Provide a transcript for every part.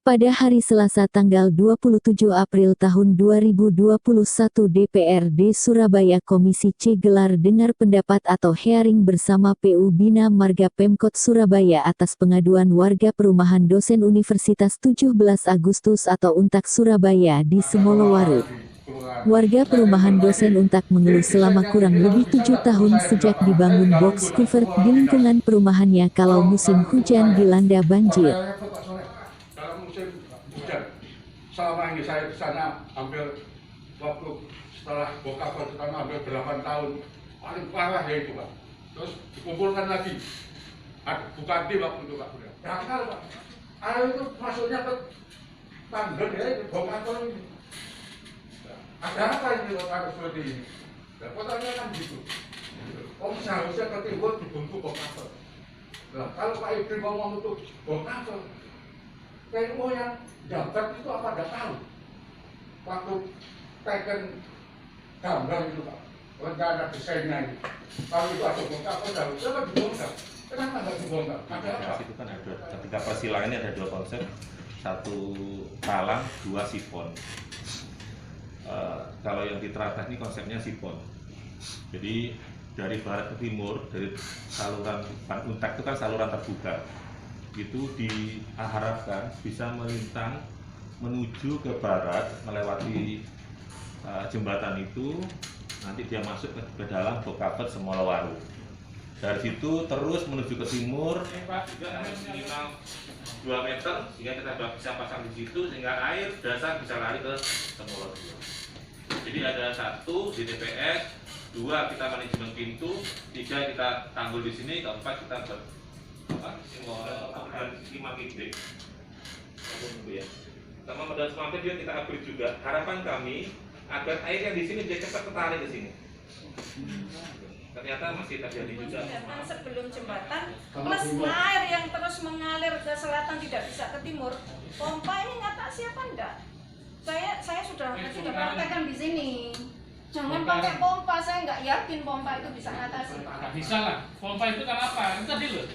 Pada hari Selasa tanggal 27 April tahun 2021 DPRD Surabaya Komisi C gelar dengar pendapat atau hearing bersama PU Bina Marga Pemkot Surabaya atas pengaduan warga perumahan dosen Universitas 17 Agustus atau UNTAK Surabaya di Semolowaru. Warga perumahan dosen UNTAK mengeluh selama kurang lebih 7 tahun sejak dibangun box culvert di lingkungan perumahannya kalau musim hujan dilanda banjir. Selama ini saya di sana hampir waktu setelah bokapel pertama hampir 8 tahun, paling parah ya itu Pak. Terus dikumpulkan lagi, Bupati waktu itu Pak. Dangkal Pak, air itu masuknya ke tangga ya, bokapel ini. Ada apa ini kalau seperti ini? Dan kotanya kan gitu. Seharusnya ke timur dibentuk bokapel. Nah, kalau Pak Ibri ngomong itu bokapel, PMO yang jabat itu apa nggak tahu waktu teken gambar itu Pak, rencana desainnya itu kalau itu ada bongkar harusnya kan dibongkar, kenapa nggak dibongkar? Ada apa? Itu kan ada ketika persilangan ini ada dua konsep, satu talang, dua sifon. Kalau yang di teratas ini konsepnya sifon, jadi dari barat ke timur, dari saluran UNTAK itu kan saluran terbuka, itu diharapkan bisa melintang menuju ke barat melewati jembatan itu, nanti dia masuk ke dalam Bokapet Semolowaru. Dari situ terus menuju ke timur minimal 2 meter sehingga kita bisa pasang di situ sehingga air dasar bisa lari ke Semolowaru. Jadi ada 1 di TPS, 2 kita manajemen pintu, 3 kita tanggul di sini, 4 kita sama modal semakin juga kita upgrade juga. Harapan kami agar air yang di sini dia cepat ketarik ke sini. Ternyata masih terjadi juga. Sebelum jembatan, plus air yang terus mengalir ke selatan tidak bisa ke timur. Pompa ini ngatasi apa enggak? Saya sudah praktekkan di sini. Jangan pakai pompa, saya nggak yakin pompa itu bisa ngatasi. Nggak bisa lah. Pompa itu kan apa? Itu tadi loh.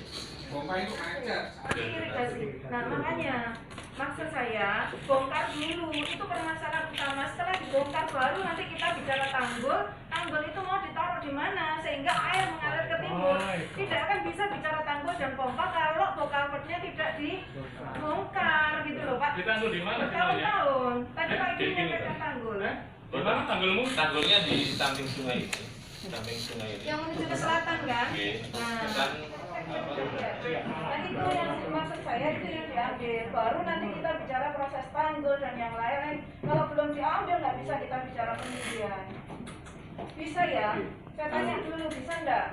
Pompa itu aja. Irigasi. Nah makanya maksud saya bongkar dulu itu permasalahan utama. Setelah dibongkar baru nanti kita bicara tanggul. Tanggul itu mau ditaruh di mana sehingga air mengalir ke timur. Tidak akan bisa bicara tanggul dan pompa kalau bokalvertnya tidak dibongkar gitu loh Pak. Ditanggul di mana? Bertahun-tahun. Tadi Pak Ibu menyampaikan tanggul. Di mana tanggulmu? Tanggulnya di samping sungai ini. Samping sungai ini. Yang menuju ke selatan kan? Oke. Nah. Nanti itu yang maksud saya itu yang diambil, baru nanti kita bicara proses tanggul dan yang lain. Kalau belum diambil nggak bisa kita bicara pengujian. Bisa ya? Saya tanya dulu bisa nggak?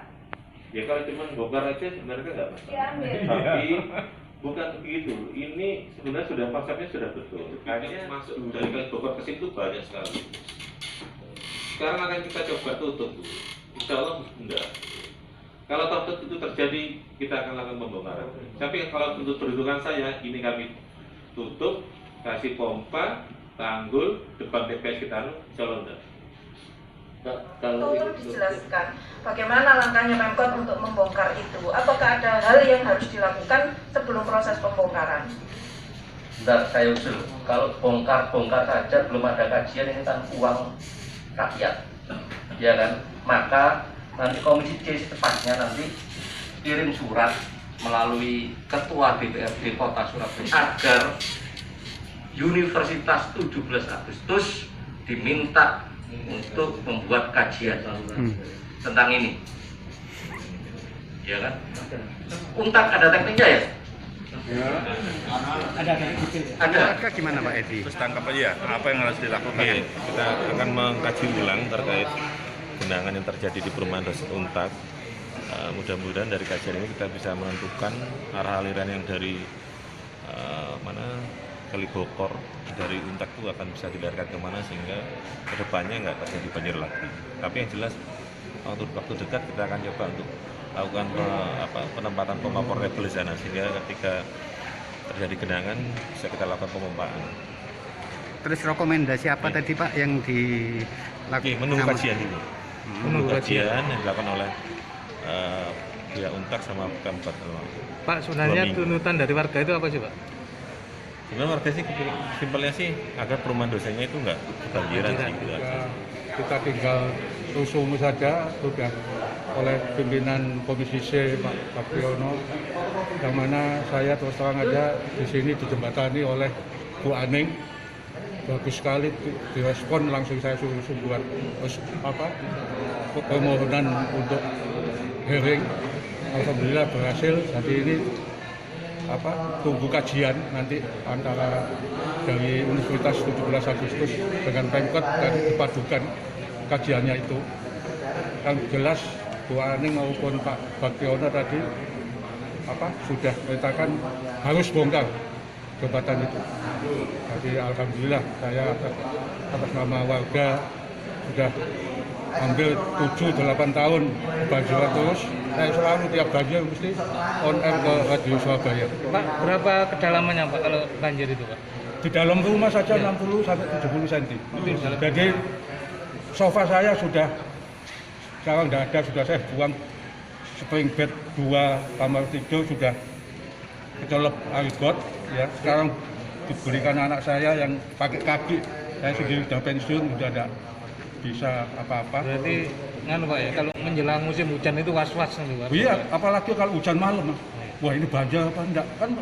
Ya kalau cuma bongkar aja sebenarnya nggak masalah. Diambil. Tapi bukan begitu. Ini sebenarnya sudah konsepnya sudah betul. Kayaknya masuk dari bongkar ke situ banyak sekali. Sekarang akan kita coba tutup. Insya Allah enggak. Kalau toh itu terjadi, kita akan lakukan pembongkaran. Tapi kalau untuk perhitungan saya, ini kami tutup, kasih pompa, tanggul, depan TPS kita, insya Allah enggak. Tolong dijelaskan bagaimana langkahnya Pemkot untuk membongkar itu. Apakah ada hal yang harus dilakukan sebelum proses pembongkaran? Enggak, saya usul. Kalau bongkar saja belum ada kajian, ini kan uang rakyat, ya kan? Maka nanti Komisi C secepatnya nanti kirim surat melalui Ketua DPRD Kota Surabaya agar Universitas 17 Agustus diminta untuk membuat kajian tentang ini, ya kan? UNTAK ada tekniknya ya? Ada. Gimana Pak Edi? Terus tangkap aja apa yang harus dilakukan. Kita akan mengkaji ulang terkait genangan yang terjadi di perumahan dosen UNTAK. Mudah-mudahan dari kajian ini kita bisa menentukan arah aliran yang dari Kali Bokor dari UNTAK itu akan bisa dilarikan kemana sehingga kedepannya nggak terjadi banjir lagi. Tapi yang jelas waktu dekat kita akan coba untuk lakukan penempatan pompa portable di sana sehingga ketika terjadi genangan bisa kita lakukan pemompaan. Terus rekomendasi apa tadi Pak yang dilakukan? Menunggu kajian dulu. Menunggu kajian yang dilakukan oleh pihak UNTAK sama Pemkot. Pak, sebenarnya tuntutan dari warga itu apa sih Pak? Sebenarnya warga sih simpelnya sih agar perumahan dosennya itu nggak kebanjiran sih gitu aja. Ya, kita tinggal rusung saja sudah oleh pimpinan Komisi C Pak Bagiono, yang mana saya terus terang aja di sini dijembatani oleh Bu Aning. Bagus sekali direspon, langsung saya suruh buat permohonan untuk hearing. Alhamdulillah berhasil. Jadi ini tunggu kajian nanti antara dari Universitas 17 Agustus dengan Pemkot dan dipadukan kajiannya itu. Yang jelas Bu Aning maupun Pak Bagiono tadi sudah perintahkan harus bongkar jembatan itu. Jadi alhamdulillah saya atas nama warga sudah hampir 7-8 tahun kebanjiran terus. Saya selalu tiap banjir mesti on air ke Radio Surabaya. Pak, berapa kedalamannya Pak kalau banjir itu Pak? Di dalam rumah saja 60 sampai 70 cm. Jadi sofa saya sudah sekarang tidak ada, sudah saya buang. Spring bed 2 kamar tidur sudah kecelep air got, ya. Sekarang diberikan anak saya yang pakai kaki. Saya sendiri sudah pensiun, sudah tidak bisa apa-apa. Berarti Pak ya, kalau menjelang musim hujan itu was-was nih Pak? Iya, apalagi kalau hujan malam. Wah, ini banjir apa enggak? Kan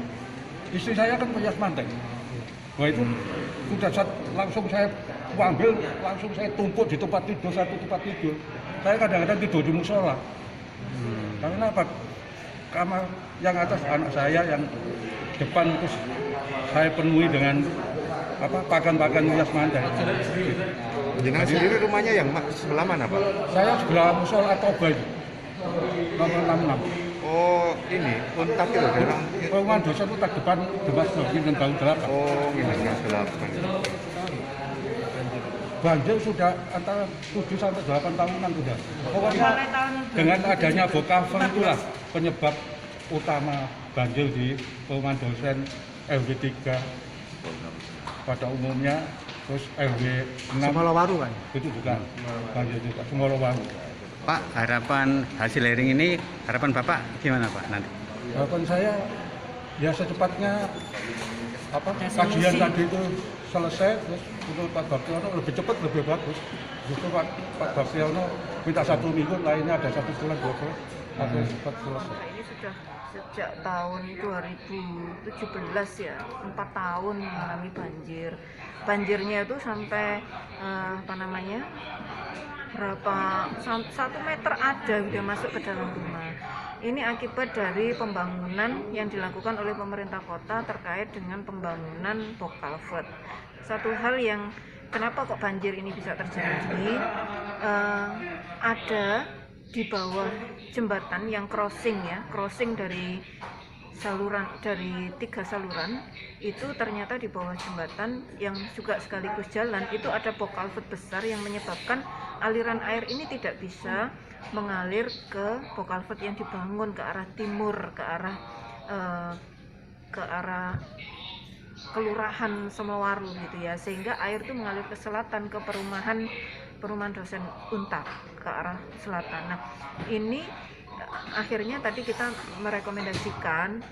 istri saya kan punya mantek. Wah, itu sudah langsung saya ambil, langsung saya tumpuk di tempat tidur, satu tempat tidur. Saya kadang-kadang tidur di musola. Karena apa? Kamar yang atas anak saya, yang depan terus saya penuhi dengan pakan-pakan hias mantek. Jenengan sendiri rumahnya yang sebelah mana Pak? Saya sebelah musola Toba itu, nomor 66. Oh ini, Untak itu daerah. Perumahan dosen Untak depan Demas Login dan Bang 8. Oh ini Demas 8. Banjir sudah antara 7 sampai 8 tahunan sudah. Pokoknya dengan adanya bokaver itulah penyebab utama banjir di perumahan dosen RW 3 pada umumnya, terus RW 6 Sumolowaru kan? itu juga banjir juga, Sumolowaru. Pak, harapan hasil hearing ini, harapan Bapak gimana Pak nanti? Harapan saya ya secepatnya kajian tadi itu selesai, terus untuk Pak Bagiono lebih cepat lebih bagus. Justru Pak Bagiono minta 1 minggu, lainnya ada 1 bulan 2 bulan agar cepat selesai. Ini sudah sejak tahun 2017 ya, 4 tahun mengalami banjir. Banjirnya itu sampai berapa 1 meter ada gitu masuk ke dalam rumah. Ini akibat dari pembangunan yang dilakukan oleh pemerintah kota terkait dengan pembangunan box culvert. Satu hal yang kenapa kok banjir ini bisa terjadi, ada di bawah jembatan yang crossing dari saluran, dari 3 saluran itu ternyata di bawah jembatan yang juga sekaligus jalan itu ada box culvert besar yang menyebabkan aliran air ini tidak bisa mengalir ke box culvert yang dibangun ke arah timur, ke arah kelurahan Sumolowaru gitu ya, sehingga air itu mengalir ke selatan ke perumahan dosen Untak ke arah selatan. Nah, ini akhirnya tadi kita merekomendasikan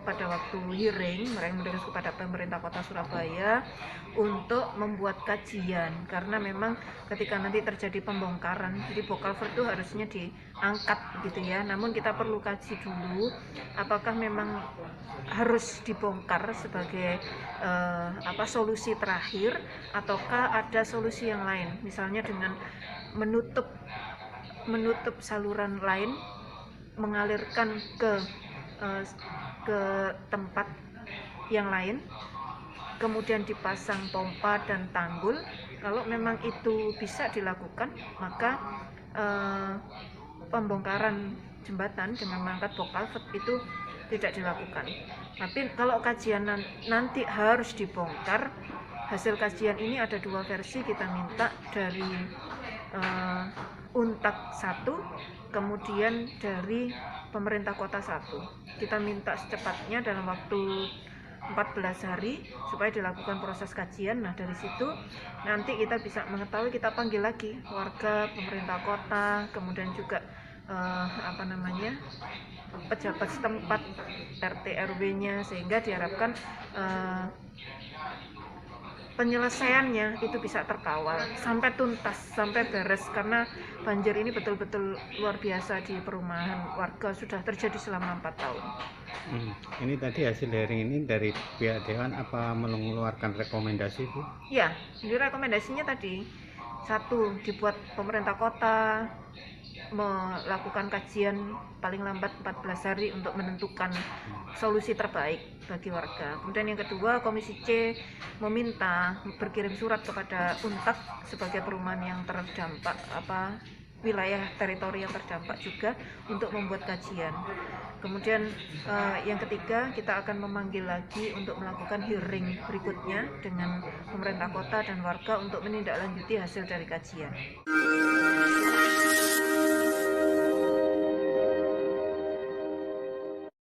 pada waktu hearing, merekomendasikan kepada pemerintah Kota Surabaya untuk membuat kajian, karena memang ketika nanti terjadi pembongkaran, jadi box culvert itu harusnya diangkat gitu ya. Namun kita perlu kaji dulu apakah memang harus dibongkar sebagai solusi terakhir, ataukah ada solusi yang lain, misalnya dengan menutup saluran lain, mengalirkan ke tempat yang lain, kemudian dipasang pompa dan tanggul. Kalau memang itu bisa dilakukan, maka pembongkaran jembatan dengan mengangkat box culvert itu tidak dilakukan. Tapi kalau kajian nanti harus dibongkar, hasil kajian ini ada 2 versi, kita minta dari Untak 1, kemudian dari pemerintah kota 1. Kita minta secepatnya dalam waktu 14 hari supaya dilakukan proses kajian. Nah, dari situ nanti kita bisa mengetahui, kita panggil lagi warga, pemerintah kota, kemudian juga pejabat setempat RT RW-nya, sehingga diharapkan penyelesaiannya itu bisa terkawal sampai tuntas, sampai beres, karena banjir ini betul-betul luar biasa di perumahan warga, sudah terjadi selama 4 tahun. Ini tadi hasil hearing ini dari pihak Dewan apa mengeluarkan rekomendasi, Bu? Ya, jadi rekomendasinya tadi, 1, dibuat pemerintah kota melakukan kajian paling lambat 14 hari untuk menentukan solusi terbaik bagi warga. Kemudian yang kedua, Komisi C meminta berkirim surat kepada UNTAK sebagai perumahan yang terdampak, wilayah teritori yang terdampak juga, untuk membuat kajian. Kemudian yang ketiga, kita akan memanggil lagi untuk melakukan hearing berikutnya dengan pemerintah kota dan warga untuk menindaklanjuti hasil dari kajian.